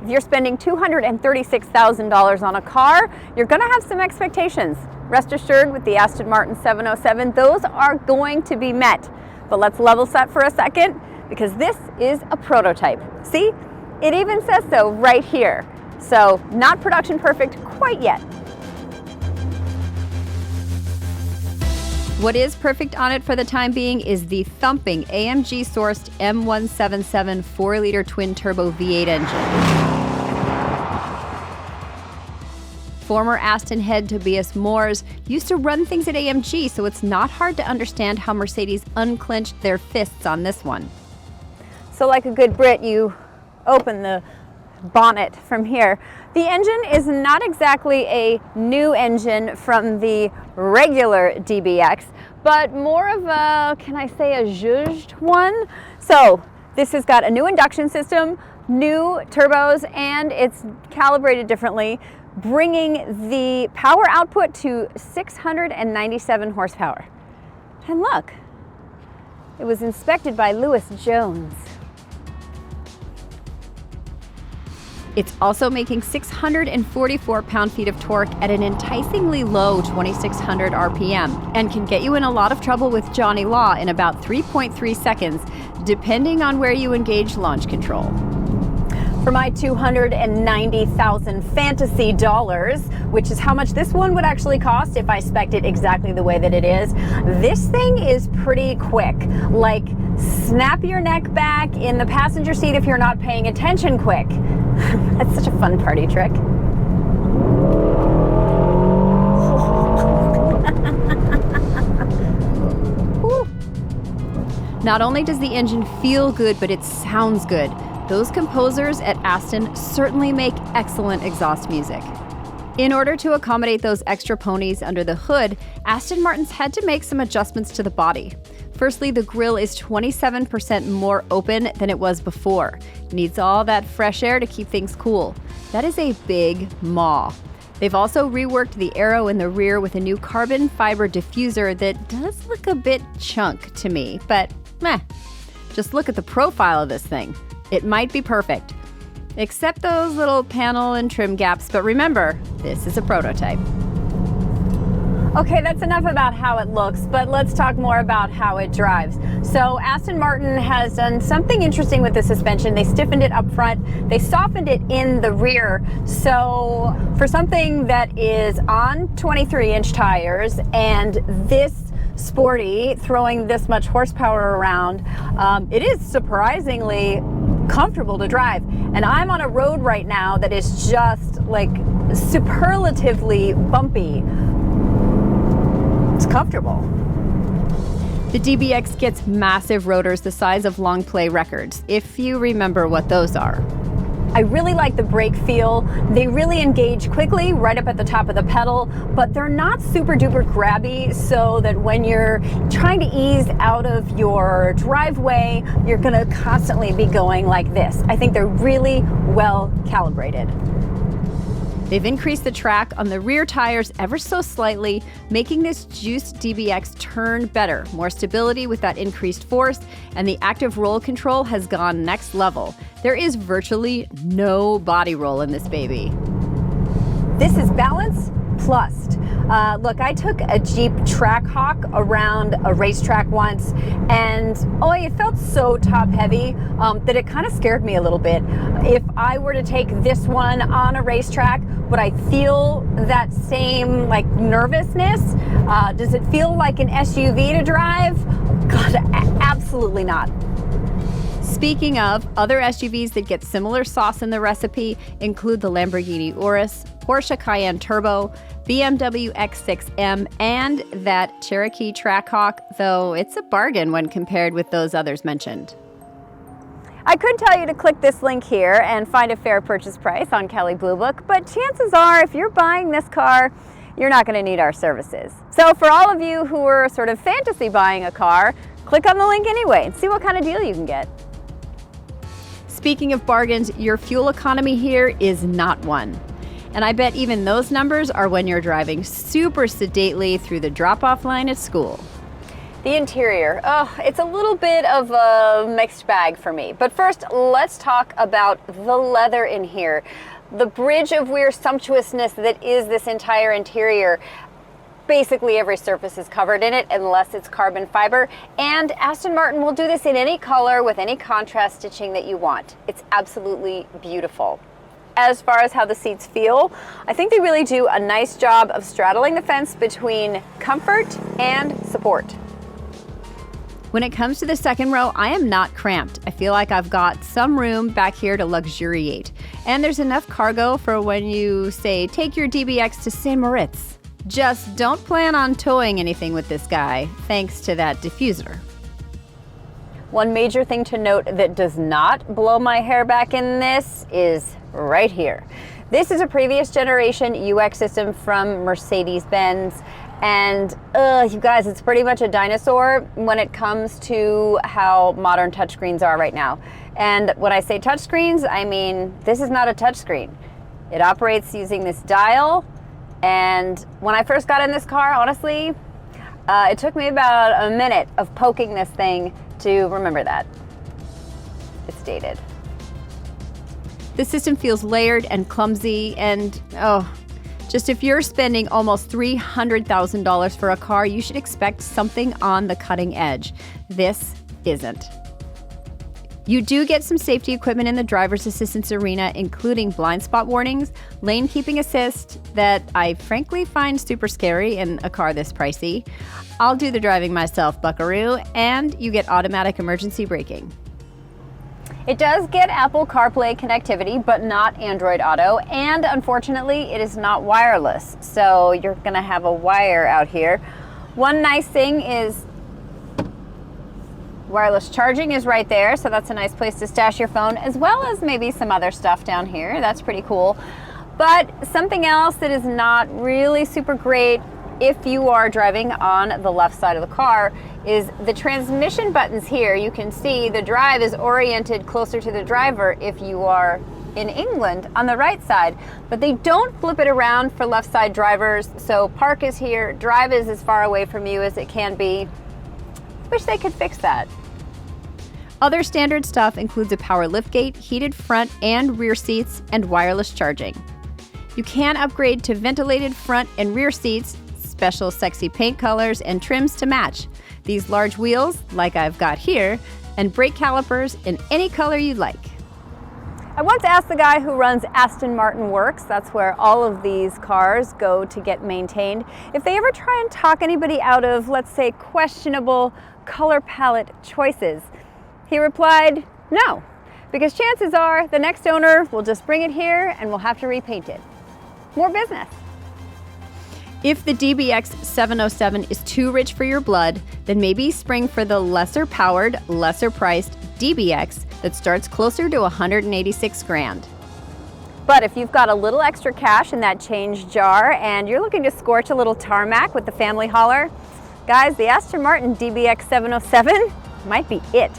If you're spending $236,000 on a car, you're going to have some expectations. Rest assured, with the Aston Martin 707, those are going to be met. But let's level set for a second, because this is a prototype. See, it even says so right here. So not production perfect quite yet. What is perfect on it for the time being is the thumping AMG-sourced M177 4-liter twin-turbo V8 engine. Former Aston head Tobias Moers used to run things at AMG, so it's not hard to understand how Mercedes unclenched their fists on this one. So like a good Brit, you open the bonnet from here. The engine is not exactly a new engine from the regular DBX, but more of a, can I say, a zhuzzed one? So this has got a new induction system, new turbos, and it's calibrated differently, bringing the power output to 697 horsepower. And look, it was inspected by Lewis Jones. It's also making 644 pound-feet of torque at an enticingly low 2,600 RPM and can get you in a lot of trouble with Johnny Law in about 3.3 seconds, depending on where you engage launch control. For my $290,000 fantasy dollars, which is how much this one would actually cost if I spec'd it exactly the way that it is, this thing is pretty quick. Like, snap your neck back in the passenger seat if you're not paying attention quick. That's such a fun party trick. Not only does the engine feel good, but it sounds good. Those composers at Aston certainly make excellent exhaust music. In order to accommodate those extra ponies under the hood, Aston Martin's had to make some adjustments to the body. Firstly, the grille is 27% more open than it was before. It needs all that fresh air to keep things cool. That is a big maw. They've also reworked the aero in the rear with a new carbon fiber diffuser that does look a bit chunk to me, but meh. Just look at the profile of this thing. It might be perfect, except those little panel and trim gaps, but remember, this is a prototype. Okay, that's enough about how it looks, but let's talk more about how it drives. So Aston Martin has done something interesting with the suspension. They stiffened it up front, they softened it in the rear. So for something that is on 23-inch tires and this sporty, throwing this much horsepower around, it is surprisingly comfortable to drive. And I'm on a road right now that is just like superlatively bumpy. It's comfortable. The DBX gets massive rotors the size of long play records, if you remember what those are. I really like the brake feel. They really engage quickly right up at the top of the pedal, but they're not super duper grabby, so that when you're trying to ease out of your driveway, you're gonna constantly be going like this. I think they're really well calibrated. They've increased the track on the rear tires ever so slightly, making this juiced DBX turn better. More stability with that increased force, and the active roll control has gone next level. There is virtually no body roll in this baby. This is balance plus. Look, I took a Jeep Trackhawk around a racetrack once, and it felt so top heavy that it kind of scared me a little bit. If I were to take this one on a racetrack, would I feel that same like nervousness? Does it feel like an SUV to drive? God, absolutely not. Speaking of, other SUVs that get similar sauce in the recipe include the Lamborghini Urus, Porsche Cayenne Turbo, BMW X6M, and that Cherokee Trackhawk, though it's a bargain when compared with those others mentioned. I could tell you to click this link here and find a fair purchase price on Kelley Blue Book, but chances are if you're buying this car, you're not going to need our services. So for all of you who are sort of fantasy buying a car, click on the link anyway and see what kind of deal you can get. Speaking of bargains, your fuel economy here is not one. And I bet even those numbers are when you're driving super sedately through the drop-off line at school. The interior, it's a little bit of a mixed bag for me. But first, let's talk about the leather in here. The bridge of weird sumptuousness that is this entire interior. Basically every surface is covered in it unless it's carbon fiber, and Aston Martin will do this in any color with any contrast stitching that you want. It's absolutely beautiful. As far as how the seats feel, I think they really do a nice job of straddling the fence between comfort and support. When it comes to the second row, I am not cramped. I feel like I've got some room back here to luxuriate. And there's enough cargo for when you, say, take your DBX to St. Moritz. Just don't plan on towing anything with this guy, thanks to that diffuser. One major thing to note that does not blow my hair back in this is right here. This is a previous generation UX system from Mercedes-Benz. And you guys, it's pretty much a dinosaur when it comes to how modern touchscreens are right now. And when I say touchscreens, I mean, this is not a touchscreen. It operates using this dial. And when I first got in this car, honestly, it took me about a minute of poking this thing to remember that. It's dated. The system feels layered and clumsy and, just if you're spending almost $300,000 for a car, you should expect something on the cutting edge. This isn't. You do get some safety equipment in the driver's assistance arena, including blind spot warnings, lane keeping assist that I frankly find super scary in a car this pricey. I'll do the driving myself, buckaroo, and you get automatic emergency braking. It does get Apple CarPlay connectivity, but not Android Auto, and unfortunately, it is not wireless, so you're gonna have a wire out here. One nice thing is wireless charging is right there, so that's a nice place to stash your phone, as well as maybe some other stuff down here. That's pretty cool. But something else that is not really super great if you are driving on the left side of the car is the transmission buttons here. You can see the drive is oriented closer to the driver if you are in England on the right side, but they don't flip it around for left side drivers. So park is here, drive is as far away from you as it can be. Wish they could fix that. Other standard stuff includes a power liftgate, heated front and rear seats, and wireless charging. You can upgrade to ventilated front and rear seats, special sexy paint colors, and trims to match. These large wheels, like I've got here, and brake calipers in any color you'd like. I once asked the guy who runs Aston Martin Works, that's where all of these cars go to get maintained, if they ever try and talk anybody out of, let's say, questionable color palette choices. He replied, no, because chances are the next owner will just bring it here and we'll have to repaint it. More business. If the DBX707 is too rich for your blood, then maybe spring for the lesser powered, lesser priced DBX that starts closer to 186 grand. But if you've got a little extra cash in that change jar and you're looking to scorch a little tarmac with the family hauler, guys, the Aston Martin DBX707 might be it.